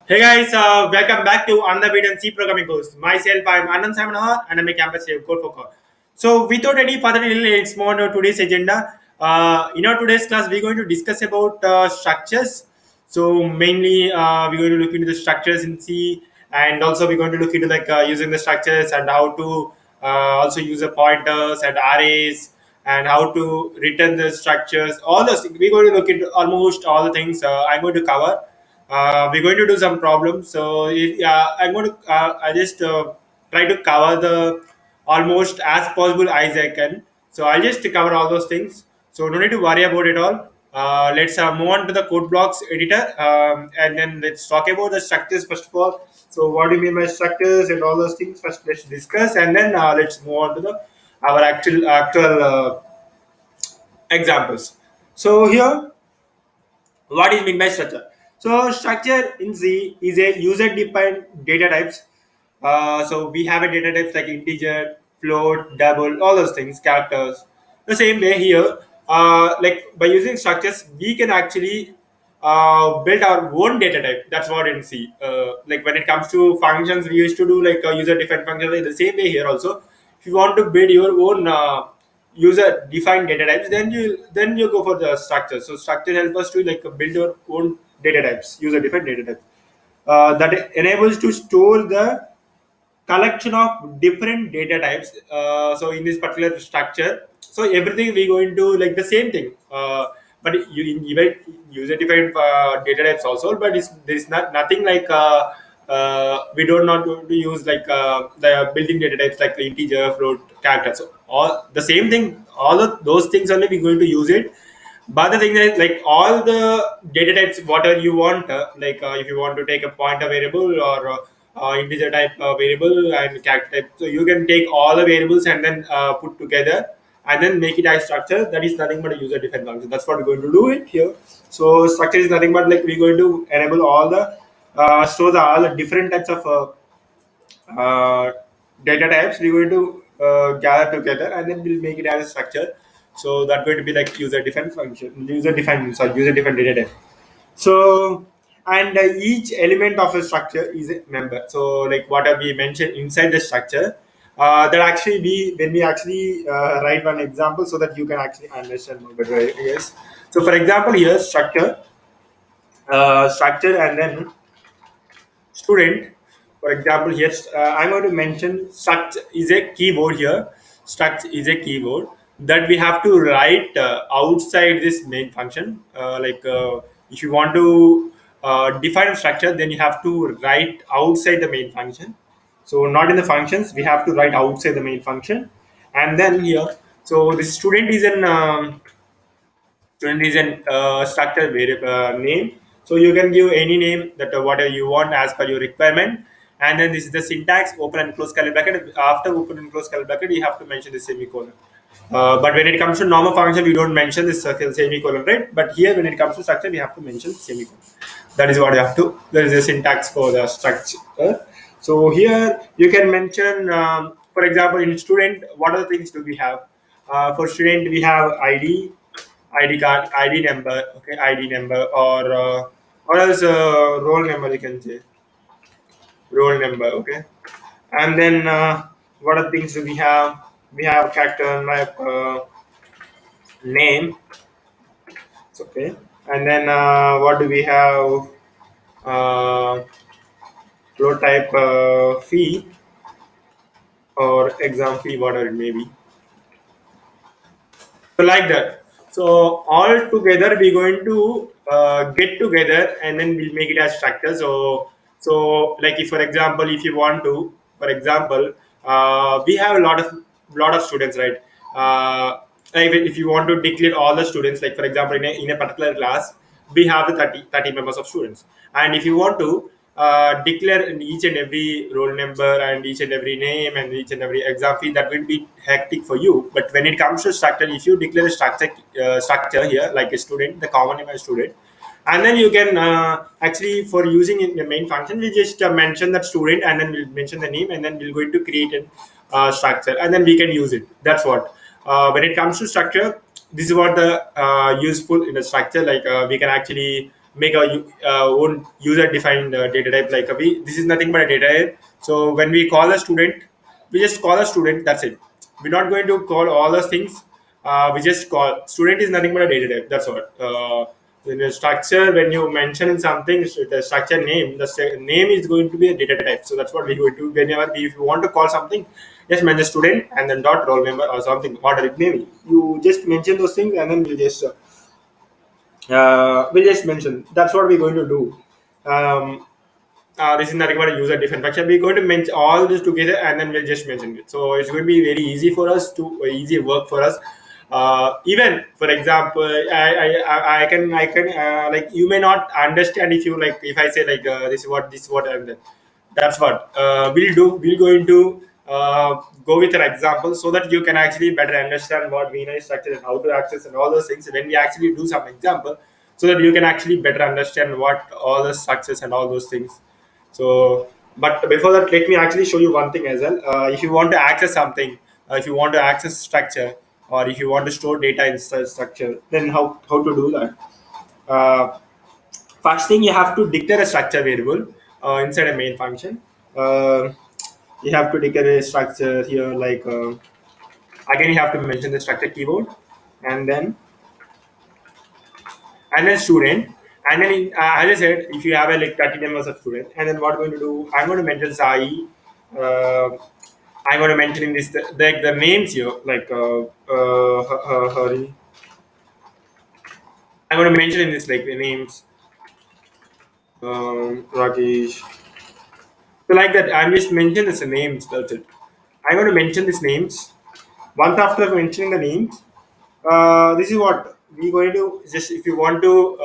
Hey guys, welcome back to another video and C programming course. Myself, I'm Anand Samanahar and I'm a campus code for code. So without any further delay, let's move on to today's agenda. In our today's class, we're going to discuss about structures. So mainly, we're going to look into the structures in C, and also we're going to look into using the structures and how to also use the pointers and arrays and how to return the structures. All those things. We're going to look into almost all the things I'm going to cover. We're going to do some problems. So I'm going to I just try to cover the almost as possible as I can. So I'll just cover all those things. So no need to worry about it all. Let's move on to the code blocks editor, and then let's talk about the structures first of all. So what do you mean by structures and all those things? First, let's discuss, and then let's move on to the our actual examples. So here what is mean by structure? So structure in Z is a user-defined data types. So we have a data types like integer, float, double, all those things, characters. The same way here, like by using structures, we can actually build our own data type. That's what in C. Like when it comes to functions, we used to do like a user-defined function. Like the same way here also, if you want to build your own user defined data types, then you go for the structure. So structure helps us to like build your own data types, user defined data types, that enables to store the collection of different data types. So in this particular structure, so everything we going to like the same thing, but you even user defined data types also, but there's not nothing like we don't not going to use like the building data types like the integer, float, character. So all the same thing, all of those things only we're going to use it. But the thing is, like all the data types, whatever you want, if you want to take a pointer variable or integer type variable and character type, so you can take all the variables and then put together and then make it as structure. That is nothing but a user defined function. That's what we're going to do it here. So structure is nothing but like we're going to enable all the store all the different types of data types. We're going to gather together and then we'll make it as a structure. So that's going to be like user defined function, user defined data type. So and each element of a structure is a member. So like what we mentioned inside the structure, that actually be when we actually write one example so that you can actually understand more better. Yes. So for example here structure and then student. For example, here I'm going to mention struct is a keyboard here. Struct is a keyboard that we have to write outside this main function. If you want to define a structure, then you have to write outside the main function. So not in the functions, we have to write outside the main function. And then here, so the student is an structure variable name. So you can give any name that whatever you want as per your requirement. And then this is the syntax: open and close curly bracket. After open and close curly bracket, you have to mention the semicolon. But when it comes to normal function, we don't mention this semicolon, right? But here, when it comes to structure, we have to mention semicolon. That is what you have to. There is a syntax for the structure. So here you can mention, for example, in student, what other things do we have? For student, we have ID card, ID number, okay, ID number, or what else? Roll number, you can say roll number, okay. And then what other things do we have? We have character map, name, it's okay. And then what do we have? Uh, Flow type fee or exam fee, whatever it may be. So like that. So all together we're going to get together and then we'll make it as structure. So like if for example if you want to, for example, we have a lot of students, right? Like if you want to declare all the students, like for example in a particular class we have the 30 members of students, and if you want to declare in each and every roll number and each and every name and each and every exam fee, that will be hectic for you. But when it comes to structure, if you declare a structure here like a student, the common name as student, and then you can actually for using in the main function, we just mention that student and then we'll mention the name and then we're going to create a structure and then we can use it. That's what when it comes to structure, this is what the useful in the structure. Like we can actually make a own user defined data type. Like this is nothing but a data type. So when we call a student, we just call a student. That's it. We're not going to call all those things. We just call student is nothing but a data type. That's all. In the structure, when you mention in something, the structure name, the name is going to be a data type. So that's what we're going to. Whenever if you want to call something, just mention student and then dot roll number or something. Whatever it may be, you just mention those things and then we'll just mention. That's what we're going to do. Um, this is nothing but a user defined function. We're going to mention all this together and then we'll just mention it. So it's going to be very easy for us to easy work for us. Even for example, I can like you may not understand if you like if I say like this is what and that's what we'll do. We're going to go with an example so that you can actually better understand what VNI structure and how to access and all those things when we actually do some example, so that you can actually better understand what all the structures and all those things. So, but before that, let me actually show you one thing as well. If you want to access something, if you want to access structure, or if you want to store data in structure, then how to do that? Uh, First thing, you have to declare a structure variable inside a main function. Uh, you have to declare a structure here, like again, you have to mention the structure keyword, and then student, and then as I said, if you have a like 30 members of student, and then what I'm going to do, I'm going to mention Sai. Uh, I'm going to mention in this the names here, like Hari. I'm going to mention in this like the names, Rakesh. So like that, I'm just mention this names. That's it. I'm going to mention these names. Once after mentioning the names, this is what we're going to just if you want to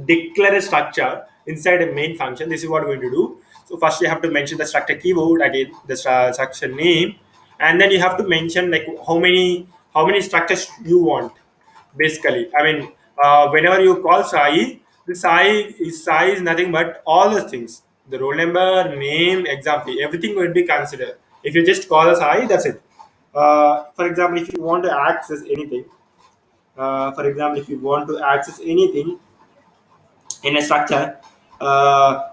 declare a structure inside a main function, this is what we're going to do. So first you have to mention the structure keyword, again the structure name, and then you have to mention like how many structures you want. Basically, I mean, whenever you call Sai is nothing but all those things. The roll number, name, exam fee, everything will be considered. If you just call a Sai, that's it. For example, if you want to access anything, for example, if you want to access anything in a structure, uh,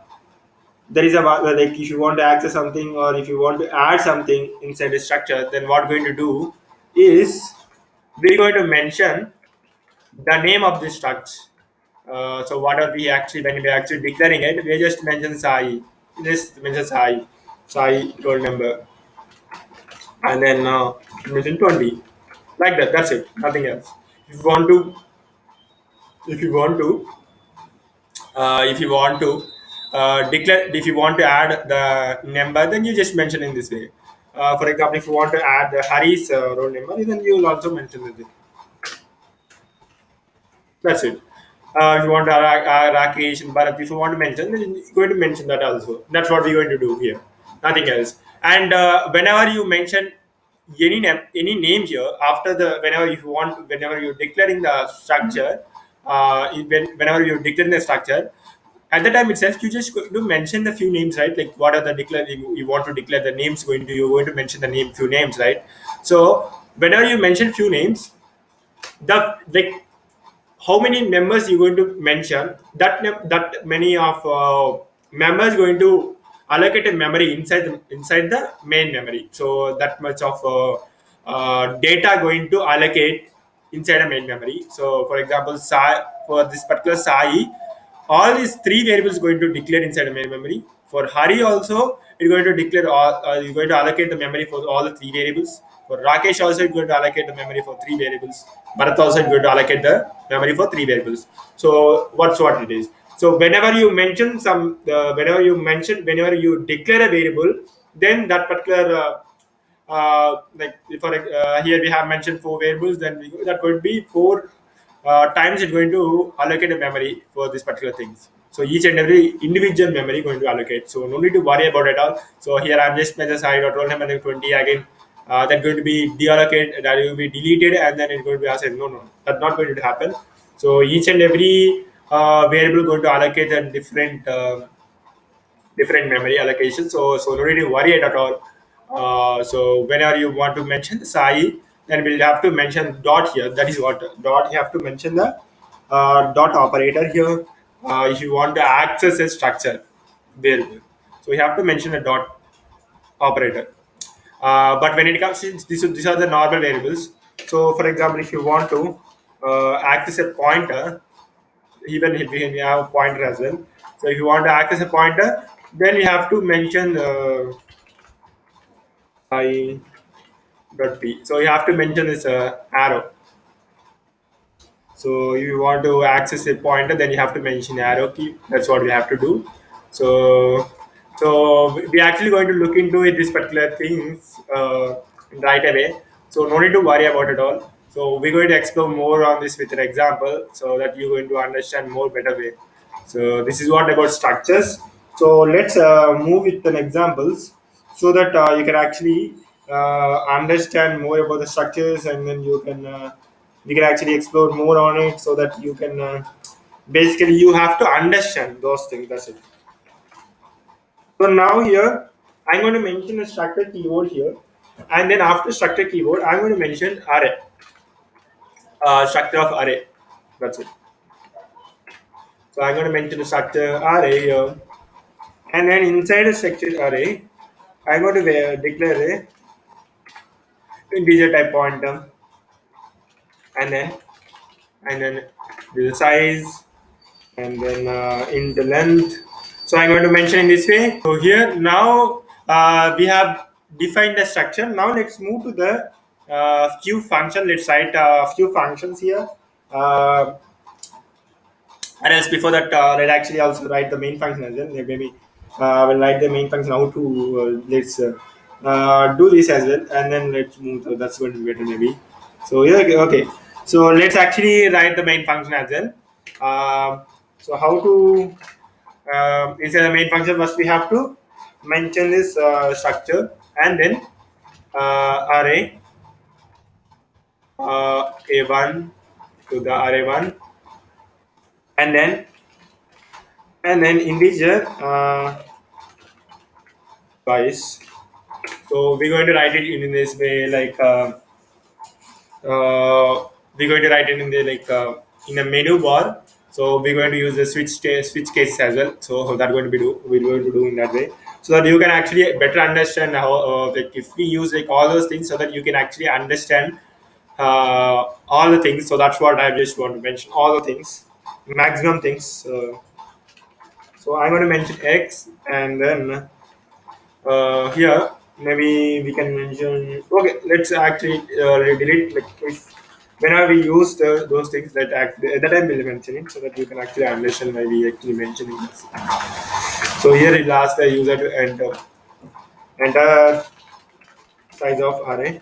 there is a like if you want to access something or if you want to add something inside a structure, then what we're going to do is we're going to mention the name of this structure. So what are we actually when we're actually declaring it, we just mention Sai. Just mention Sai roll number, and then mention 20, like that. That's it. Nothing else. If you want to, if you want to if you want to declare, if you want to add the number, then you just mention in this way. For example, if you want to add the Hari's roll number, then you will also mention it. That's it. If you want to Rakesh and Bharat, if you want to mention, then you're going to mention that also. That's what we're going to do here. Nothing else. And whenever you mention any name here, after the whenever if you want, whenever you're declaring the structure, whenever you're declaring the structure, at the time itself, you just go to mention the few names, right? Like what are the declare you want to declare the names going to you're going to mention the name few names, right? So whenever you mention few names, the like how many members you going to mention, that many of members going to allocate a memory inside the main memory. So that much of data going to allocate inside a main memory. So for example, for this particular Sai, all these three variables going to declare inside the main memory. For Hari also, it's going to declare all. It's going to allocate the memory for all the three variables. For Rakesh also, it's going to allocate the memory for three variables. Bharat also is going to allocate the memory for three variables. So what's what it is. So whenever you mention whenever you declare a variable, then that particular like for here we have mentioned four variables, then that could be four times it's going to allocate a memory for these particular things. So each and every individual memory going to allocate. So no need to worry about it all. So here I'm just measure side or roll number 20 again. That's going to be deallocated, that will be deleted, and then it's going to be asked. No, that's not going to happen. So each and every variable going to allocate a different memory allocation. So no need to worry it at all. So whenever you want to mention the Sai, then we'll have to mention dot here. That is what dot you have to mention the dot operator here. If you want to access a structure variable, so you have to mention a dot operator. But when it comes to these are the normal variables. So for example, if you want to access a pointer, even if we have a pointer as well. So if you want to access a pointer, then you have to mention I dot p. So you have to mention this arrow. So if you want to access a pointer, then you have to mention arrow key. That's what we have to do. So we're actually going to look into it, this particular things right away. So no need to worry about it all. So we're going to explore more on this with an example, so that you're going to understand more better way. So this is what about structures. So let's move with an examples, so that you can actually understand more about the structures, and then you can actually explore more on it, so that you can basically you have to understand those things. That's it. So now here I'm going to mention a structure keyword here, and then after structure keyword I'm going to mention array, structure of array. That's it. So I'm going to mention the structure array here, and then inside the structure array I'm going to declare a integer type pointer, and then the size, and then in the length. So I'm going to mention in this way. So here now we have defined the structure. Now let's move to the few function. Let's write a few functions here. Uh, and else before that, let's actually also write the main function as well. Yeah, maybe we'll write the main function how to let's do this as well, and then let's move. To, that's going to be better maybe. So yeah, okay. So let's actually write the main function as well. So how to inside the main function, first we have to mention this structure, and then array a1 to the array1, and then integer twice. So we're going to write it in this way, like we're going to write it in the in a menu bar. So we're going to use the switch cases as well. So that's going to be we're going to do in that way, so that you can actually better understand how like if we use like all those things, so that you can actually understand all the things. So that's what I just want to mention, all the things, maximum things. So I'm going to mention x, and then here maybe we can mention, okay, let's actually delete, like if whenever we use those things, that at that time we'll mention it, so that you can actually understand why we actually mentioning this. So here it asks the user to enter size of array,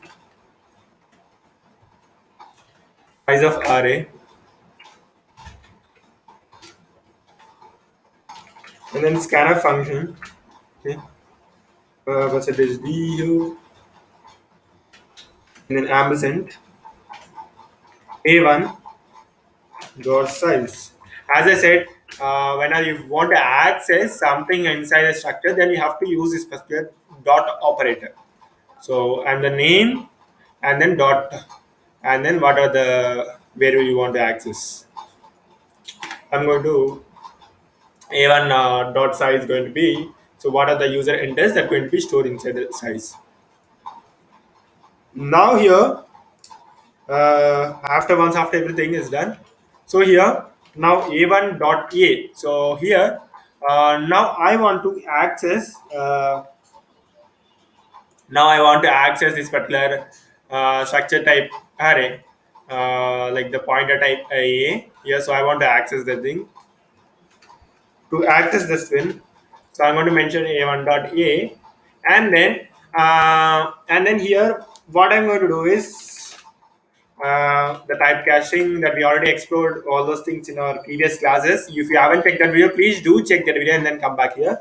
size of array, and then scanf function, okay, percentage d here, and then ampersand a1 dot size. As I said, whenever you want to access something inside a structure, then you have to use this particular dot operator. So, and the name, and then dot, and then what are the variable you want to access. I'm going to a1 dot size going to be, so what are the user enters that going to be stored inside the size. Now here, after everything is done, so here now a1 dot a. So here now I want to access this particular structure type array, like the pointer type a here. So I want to access the thing. To access this thing, so I'm going to mention a1 dot a, and then here what I'm going to do is the typecasting that we already explored all those things in our previous classes. If you haven't checked that video, please do check that video and then come back here.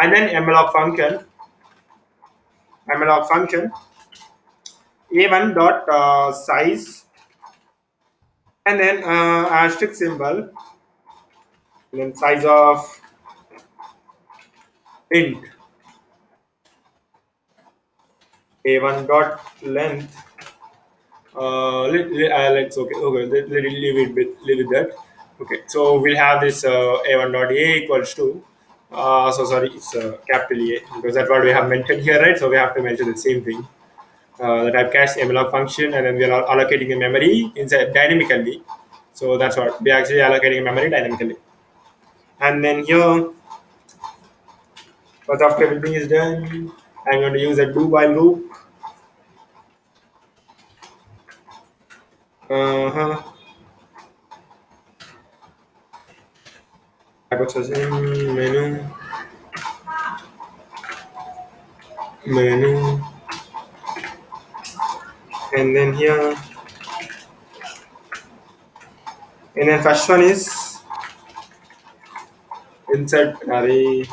And then malloc function a1 dot size, and then asterisk symbol, and then size of int a1 dot length. Let's okay, let leave it with that. Okay, so we'll have this a1 dot a equals to, so sorry, it's capital A, because that's what we have mentioned here, right? So we have to mention the same thing. The typecast malloc function, and then we are allocating the memory inside dynamically. So that's what we are actually allocating memory dynamically. And then here, once after everything is done, I'm going to use a do while loop. Uh-huh. Menu, menu, and then here, and then first one is insert array,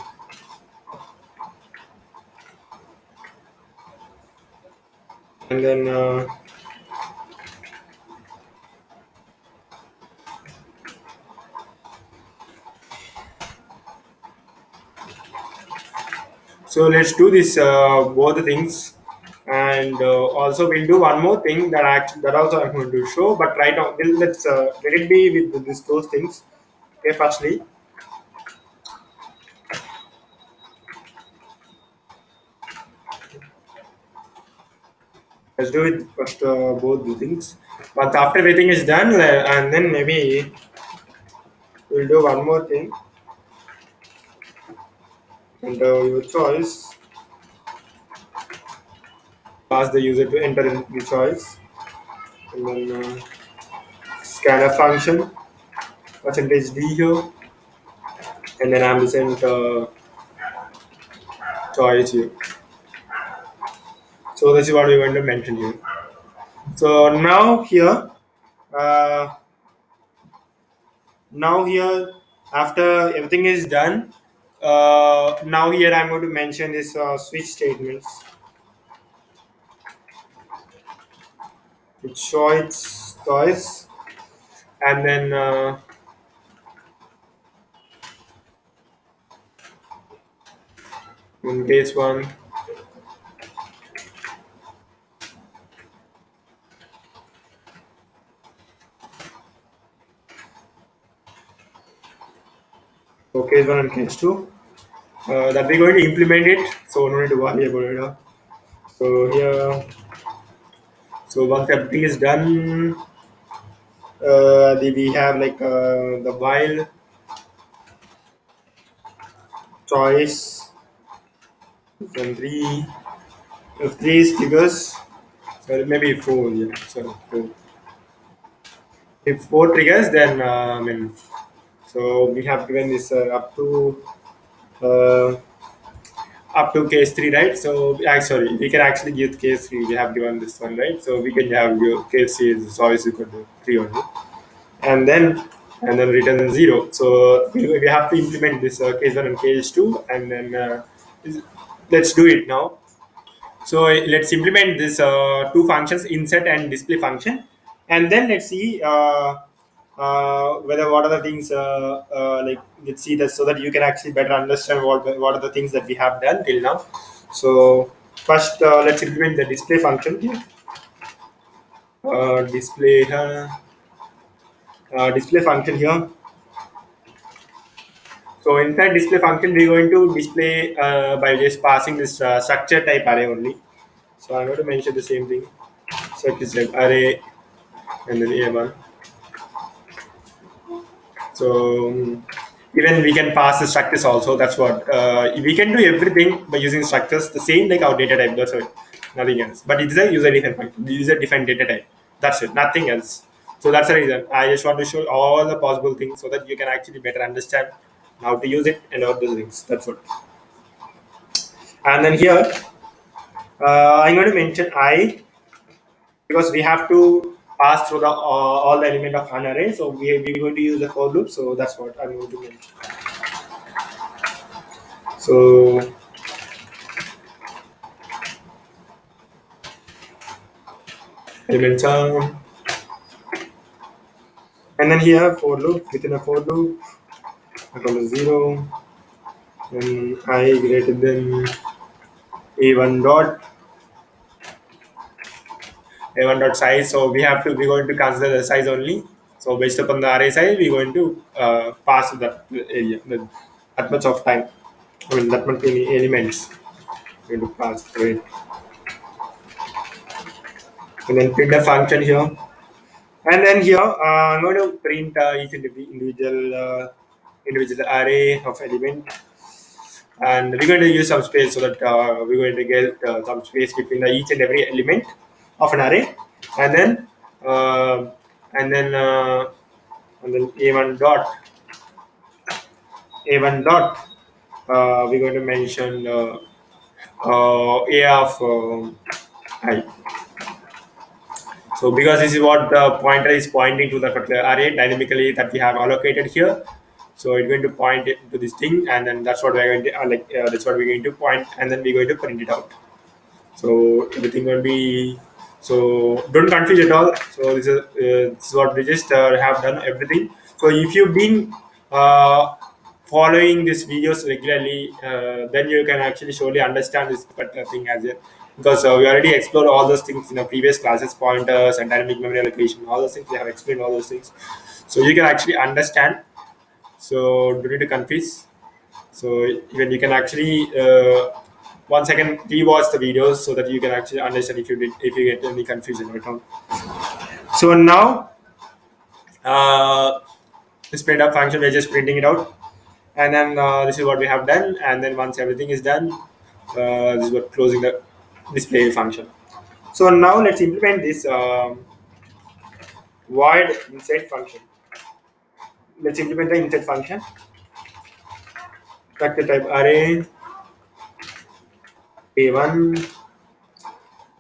and then so let's do this both the things, and also we'll do one more thing that that also I'm going to show. But right now, let's let it be with this those things. Okay, firstly, let's do it first both the things. But after everything is done, and then maybe we'll do one more thing, and your choice. Ask the user to enter in the choice, and then scanner function percentage d here, and then I'm sent choice here. So this is what we want to mention here. So uh, now here, after everything is done, now here I'm going to mention this switch statements. It's choice, and then in case one, so case one and case two. That we're going to implement it, so no need to worry about it. So here, so once everything is done, we have like the while choice, and three, if three is triggers, so maybe four, yeah, so four. If four triggers, then I mean, so we have given this uh, up to case three, right? So sorry, we can actually give case three. We have given this one, right? So we can have your case three is always equal to three only, and then return zero. So we have to implement this case one and case two, and then let's do it now. So let's implement this two functions, insert and display function, and then let's see whether what are the things like, let's see that so that you can actually better understand what are the things that we have done till now. So first, let's implement the display function here. Display display function here. So inside display function, we're going to display by just passing this structure type array only. So I'm going to mention the same thing. So it is like array and then a1. So even we can pass the structures also. That's what we can do everything by using structures. The same like our data type. That's it. Nothing else. But it's a user defined function. User defined data type. That's it. Nothing else. So that's the reason I just want to show all the possible things so that you can actually better understand how to use it and all those things. That's what. And then here, I'm going to mention I, because we have to pass through the all the element of an array. So we're going to use the for loop. So that's what I'm going to mention. So elements are, and then here for loop, within a for loop, equal to 0, and I greater than a1 dot a1 dot size. So we're going to consider the size only. So based upon the array size, we're going to pass that area, that much of time. I mean that much many elements we're going to pass through it, and then print the function here. And then here, I'm going to print each individual array of element, and we're going to use some space so that we're going to get some space between each and every element of an array, and then uh, and then uh, and then a1 dot. We're going to mention a of I. So because this is what the pointer is pointing to the particular array dynamically that we have allocated here. So it's going to point it to this thing, and then that's what we're going to that's what we're going to point, and then we're going to print it out. So everything will be, so don't confuse at all. So this is what we just have done everything. So if you've been uh, following these videos regularly, then you can actually surely understand this particular thing as it, because we already explored all those things in our previous classes, pointers and dynamic memory allocation, all those things. We have explained all those things, so you can actually understand. So don't need to confuse. So even you can actually once again rewatch the videos so that you can actually understand if you get any confusion or not. So now this print up function, we're just printing it out, and then this is what we have done. And then once everything is done, this is what closing the display function. So now let's implement this void insert function. Let's implement the insert function. Structure type array a1,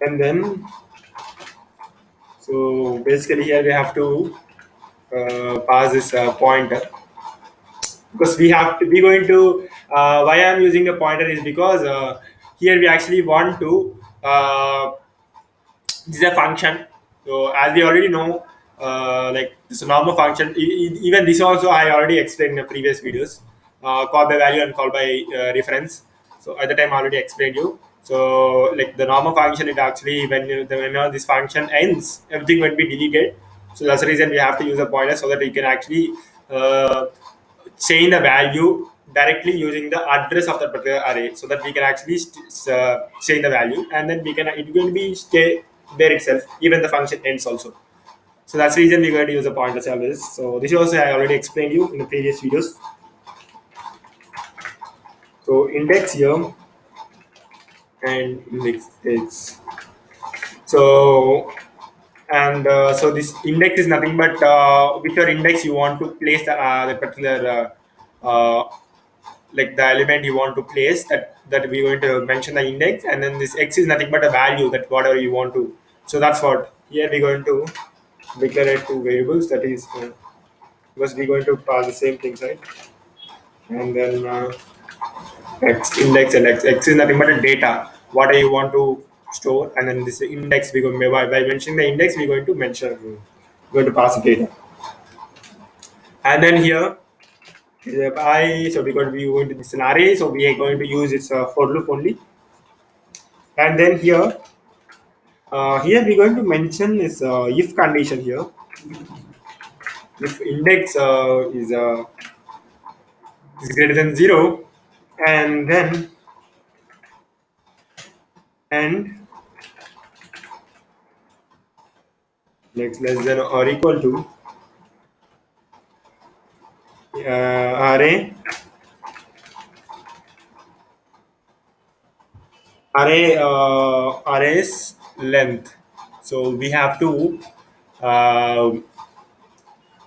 and then so basically here we have to pass this pointer, because we have to be going to why I'm using the pointer is because here we actually want to this is a function. So as we already know, like this is a normal function. Even this also I already explained in the previous videos. Call by value and call by reference. So at the time I already explained you. So like the normal function, it actually when this function ends, everything will be deleted. So that's the reason we have to use a pointer so that we can actually uh, change the value directly using the address of that particular array, so that we can actually change the value, and then we can it will be stay there itself even the function ends also. So that's the reason we're going to use a pointer service. So this also I already explained you in the previous videos. So index here and index is, so and so this index is nothing but with your index you want to place the particular like the element you want to place, that we're going to mention the index, and then this x is nothing but a value that whatever you want to. So that's what here we're going to declare it two variables, that is because we're going to pass the same things, right? And then x index and x is nothing but a data what you want to store, and then this index we're going by mentioning the index we're going to mention, we're going to pass the data. And then here I, so we're going to this an array, so we are going to use its for loop only. And then here here we're going to mention this if condition here. If index is greater than 0, and then and next less than or equal to array arrays length. So we have to uh,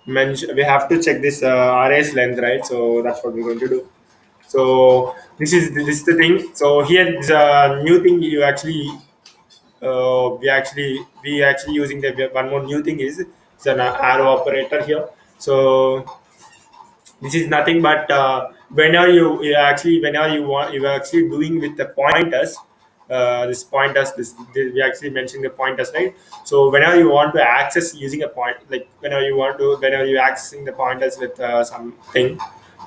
mention, we have to check this arrays length, right? So that's what we're going to do. So this is the thing. So here is a new thing you actually we actually using the one more new thing is it's an arrow operator here. So this is nothing but whenever whenever you want, you are actually doing with the pointers, this pointers, this we actually mentioning the pointers, right? So whenever you want to access using a point, like whenever you're accessing the pointers with something,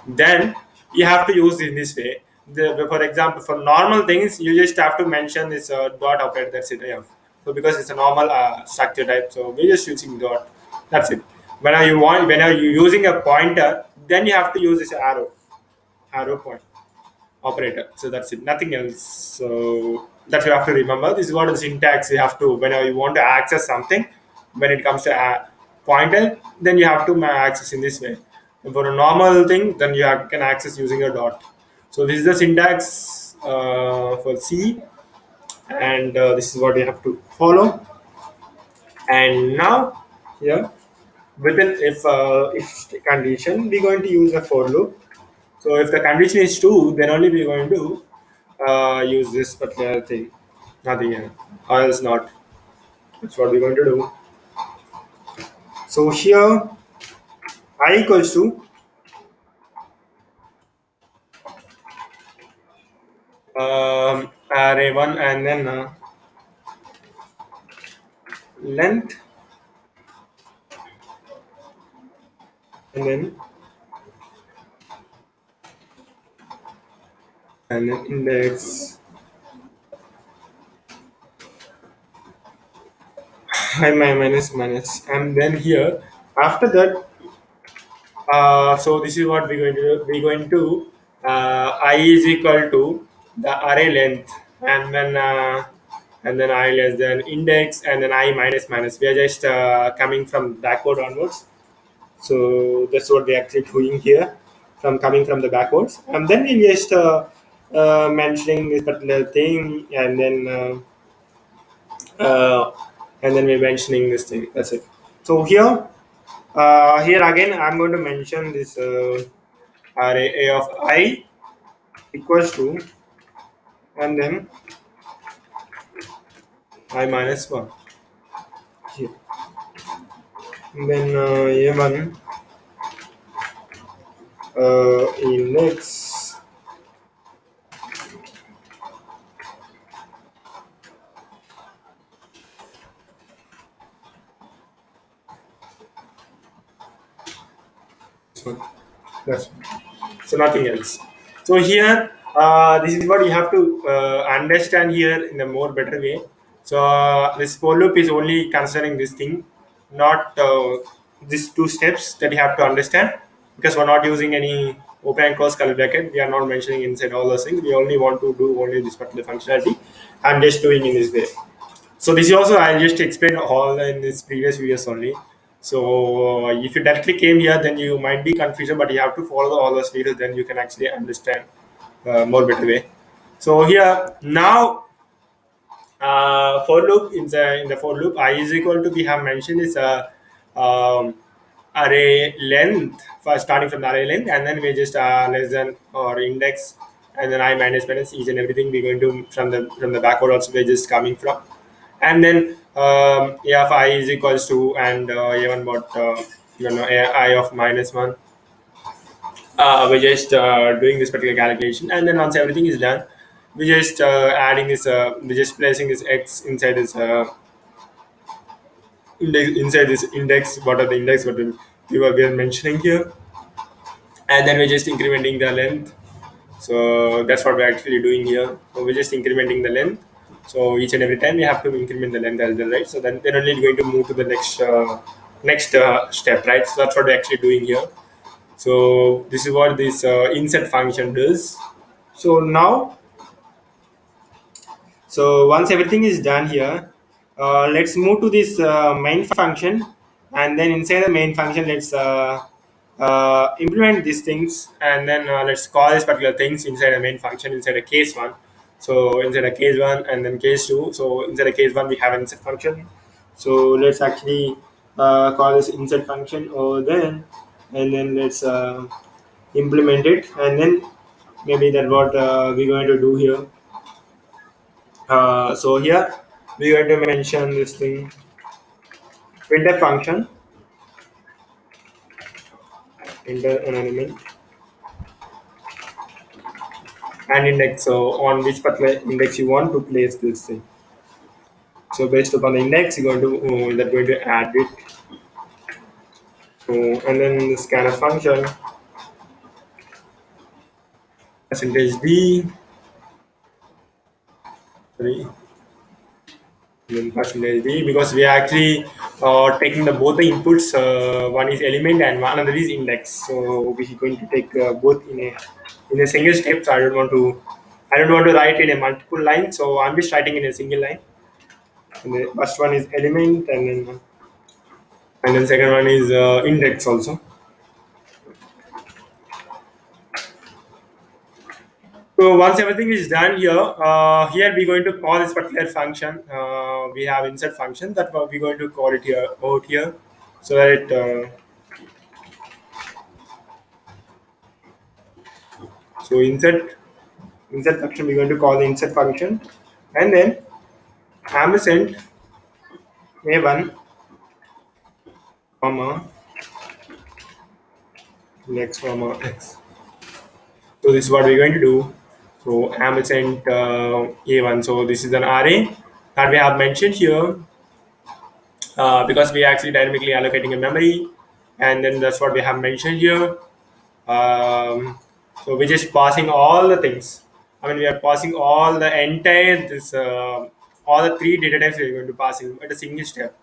then you have to use in this way. For example, for normal things you just have to mention this dot operator, that's it. Yeah. So because it's a normal structure type, so we're just using dot, that's it. whenever you're using a pointer, then you have to use this arrow point operator. So that's it, nothing else. So that you have to remember. This is what the syntax you have to whenever you want to access something. When it comes to a pointer, then you have to access in this way. And for a normal thing, then can access using a dot. So this is the syntax for C, and this is what you have to follow. And now here within if the condition, we're going to use a for loop. So if the condition is true, then only we're going to use this particular thing, nothing else, or else not. That's what we're going to do. So here I equals to array one, and then length, and then index I minus, and then here after that. So this is what we're going to do. We're going to I is equal to the array length, and then I less than index, and then I minus. We are just coming from backward onwards. So that's what we're actually doing here, from coming from the backwards, and then we just mentioning this particular thing, uh, and then we're mentioning this thing. That's it. So here again, I'm going to mention this. Array a of I equals to, and then I minus 1 here. And then a1 index, so that's so nothing else. So here this is what you have to understand here in a more better way. So this for loop is only considering this thing, not these two steps that you have to understand, because we're not using any open and close curly bracket. We are not mentioning inside all those things. We only want to do only this particular functionality. I'm just doing in this way. So this is also I'll just explain all in this previous videos only. So if you directly came here, then you might be confused, but you have to follow all those videos. Then you can actually understand more better way. So here now for loop in the for loop, I is equal to, we have mentioned is um, array length, first starting from the array length, and then we just less than or index, and then I minus each and everything we're going to from the backward also we're just coming from, and then if I is equals to, and even what I of minus 1, we're just doing this particular calculation, and then once everything is done, we just adding this we're just placing this x inside this inside this index, what are the index what we are mentioning here, and then we're just incrementing the length. So that's what we're actually doing here. So we're just incrementing the length. So each and every time we have to increment the length as well, right? So then they're only going to move to the next step, right? So that's what we're actually doing here. So this is what this insert function does. So now, so once everything is done here, let's move to this main function, and then inside the main function, let's implement these things, and then let's call these particular things inside a main function inside a case one. So inside a case one, and then case two. So inside a case one, we have an insert function. So let's actually call this insert function over there, and then let's implement it, and then maybe that what we're going to do here. So here we're going to mention this thing printf function, enter an element and index. So on which particular index you want to place this thing. So based upon the index, you're going to that going to add it. So and then the scanner function percentage d, sorry, in percentage B, because we are actually taking the both the inputs. One is element and one another is index. So we are going to take both in a single step. So I don't want to write in a multiple line. So I'm just writing in a single line. And the first one is element, and then second one is index also. So once everything is done here we're going to call this particular function. We have insert function that we're going to call it here out here, so that so insert function we're going to call the insert function, and then ampersand a1 comma next comma x. So this is what we're going to do. So ampersand a1. So this is an array that we have mentioned here, because we are actually dynamically allocating a memory, and then that's what we have mentioned here. So we're just passing all the things. I mean, we are passing all the entire this all the three data types we're going to pass in at a single step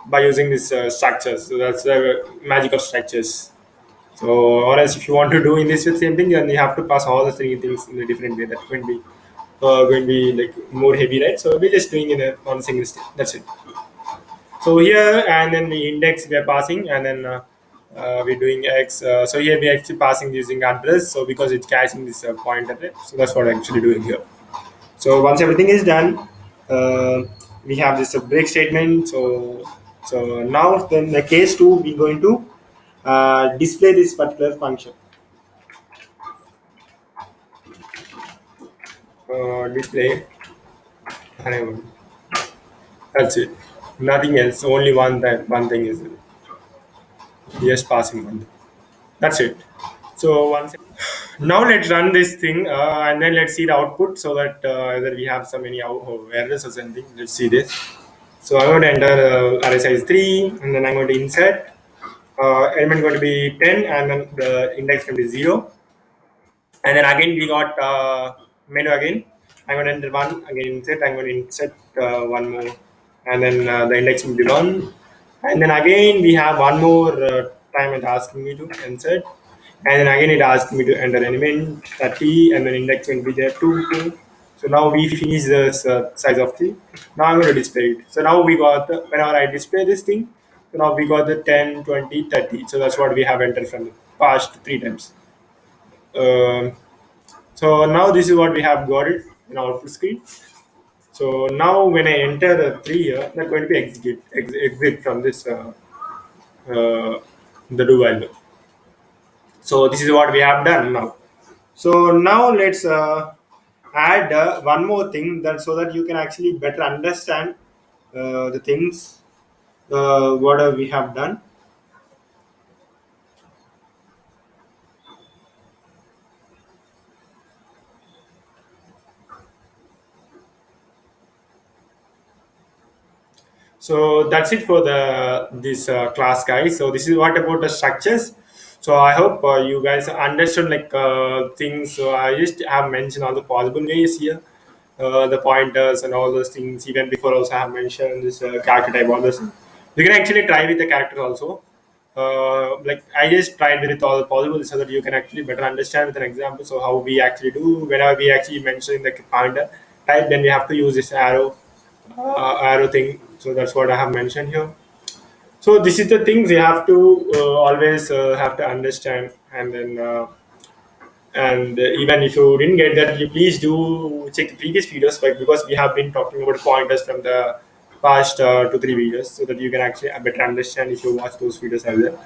by using this structures. So that's the magic of structures. So, or else if you want to do in this with same thing, then you have to pass all the three things in a different way. That's going to be like more heavy, right? So we're just doing in a on a single step. That's it. So here and then the index we are passing, and then we're doing x. So here we're actually passing using address. So because it's catching this pointer, right? So that's what I'm actually doing here. So once everything is done, uh, we have this break statement. So now then the case two, we're going to display this particular function. Display. And that's it. Nothing else. Only one thing is just passing one. That's it. So once now let's run this thing, and then let's see the output, so that whether we have some any errors or something. Let's see this. So I'm going to enter array size 3, and then I'm going to insert element going to be 10, and then the index going to be 0. And then again we got menu again. I'm going to enter 1 again, insert. I'm going to insert one more, and then the index will be 1. And then again we have one more time it asking me to insert, and then again it asks me to enter element 30, and then index will be there 2. So now we finish the size of 3. Now I'm going to display it. So now we got whenever I display this thing, so now we got the 10, 20, 30. So that's what we have entered from the past 3 times. um, so now this is what we have got it in our output screen. So now when I enter the 3 here, that's going to be exit from this uh, the do while loop. So this is what we have done now. So now let's add one more thing, that so that you can actually better understand the things what we have done. So that's it for the this class, guys. So this is what about the structures. So I hope you guys understood like things. So I just have mentioned all the possible ways here, the pointers and all those things. Even before also I have mentioned this character type, all those things. You can actually try with the character also. Like I just tried with it all possible, so that you can actually better understand with an example. So how we actually do whenever we actually mention the pointer type, then we have to use this arrow thing. So that's what I have mentioned here. So this is the things you have to always have to understand, and even if you didn't get that, you please do check the previous videos, like because we have been talking about pointers from the past 2 3 videos, so that you can actually better understand if you watch those videos as well.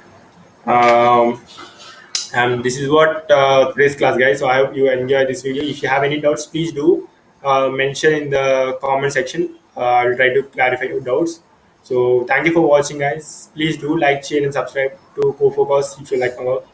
Um, and this is what today's class, guys. So I hope you enjoy this video. If you have any doubts, please do mention in the comment section. I'll try to clarify your doubts. So thank you for watching, guys. Please do like, share, and subscribe to Co Focus if you like my work.